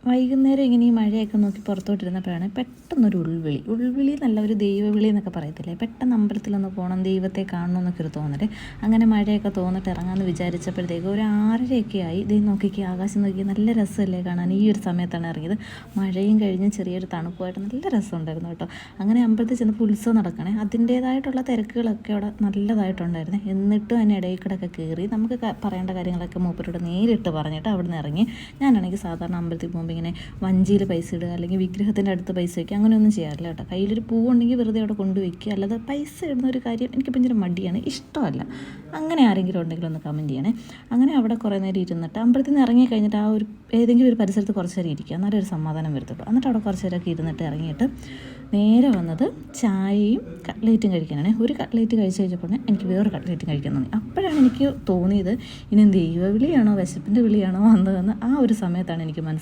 വൈകുന്നേരം ഇങ്ങനെ ഈ മഴയൊക്കെ നോക്കി പുറത്തോട്ടിരുന്നപ്പോഴാണ് പെട്ടെന്നൊരു ഉൾവിളി നല്ല ഒരു ദൈവവിളി എന്നൊക്കെ പറയത്തില്ലേ, പെട്ടെന്ന് അമ്പലത്തിലൊന്ന് പോകണം, ദൈവത്തെ കാണണം എന്നൊക്കെ ഒരു തോന്നല്. അങ്ങനെ മഴയൊക്കെ തോന്നിട്ട് ഇറങ്ങാമെന്ന് വിചാരിച്ചപ്പോഴത്തേക്ക് ഒരു 6:30 ആയി. ഇത് നോക്കിക്ക് ആകാശം നോക്കി, നല്ല രസമല്ലേ കാണാൻ. ഈ ഒരു സമയത്താണ് ഇറങ്ങിയത്. മഴയും കഴിഞ്ഞ് ചെറിയൊരു തണുപ്പുമായിട്ട് നല്ല രസമുണ്ടായിരുന്നു കേട്ടോ. അങ്ങനെ അമ്പലത്തിൽ ചെന്നപ്പോൾ ഉത്സവം നടക്കണേ, അതിൻ്റേതായിട്ടുള്ള തിരക്കുകളൊക്കെ അവിടെ നല്ലതായിട്ടുണ്ടായിരുന്നു. എന്നിട്ടും അതിന് ഇടയിൽ കൂടെയൊക്കെ കയറി നമുക്ക് പറയേണ്ട കാര്യങ്ങളൊക്കെ മൂപ്പരോട് നേരിട്ട് പറഞ്ഞിട്ട് അവിടെ നിന്ന് ഇറങ്ങി. ഞാനാണെങ്കിൽ സാധാരണ അമ്പലത്തിൽ പോകുമ്പോൾ ഇങ്ങനെ വഞ്ചിയിൽ പൈസ ഇടുക, അല്ലെങ്കിൽ വിഗ്രഹത്തിൻ്റെ അടുത്ത് പൈസ വയ്ക്കുക, അങ്ങനെയൊന്നും ചെയ്യാറില്ല കേട്ടോ. കയ്യിലൊരു പൂവുണ്ടെങ്കിൽ വെറുതെ അവിടെ കൊണ്ടുവയ്ക്കുക. അല്ലാതെ പൈസ ഇടുന്ന ഒരു കാര്യം എനിക്ക് ഭയങ്കര മടിയാണ്, ഇഷ്ടമല്ല. അങ്ങനെ ആരെങ്കിലും ഉണ്ടെങ്കിൽ ഒന്ന് കമൻറ്റ് ചെയ്യണേ. അങ്ങനെ അവിടെ കുറേ നേരം ഇരുന്നിട്ട് അമ്പലത്തിൽ നിന്ന് ഇറങ്ങി കഴിഞ്ഞിട്ട് ആ ഒരു ഏതെങ്കിലും ഒരു പരിസരത്ത് കുറച്ച് നേരം ഇരിക്കുക, എന്നാലും ഒരു സമാധാനം വരത്തുള്ളൂ. എന്നിട്ട് അവിടെ കുറച്ച് നേരമൊക്കെ ഇരുന്നിട്ട് ഇറങ്ങിയിട്ട് നേരെ വന്നത് ചായയും കട്ട്ലേറ്റും കഴിക്കാനാണ്. ഒരു കട്ട്ലേറ്റ് കഴിച്ച് കഴിഞ്ഞപ്പോൾ എനിക്ക് വേറൊരു കട്ട്ലേറ്റ് കഴിക്കാൻ തോന്നി. അപ്പോഴാണ് എനിക്ക് തോന്നിയത് ഇനി ദൈവവിളിയാണോ വിശപ്പിൻ്റെ വിളിയാണോ വന്നതെന്ന് ആ ഒരു സമയത്താണ് എനിക്ക് മനസ്സിലായത്.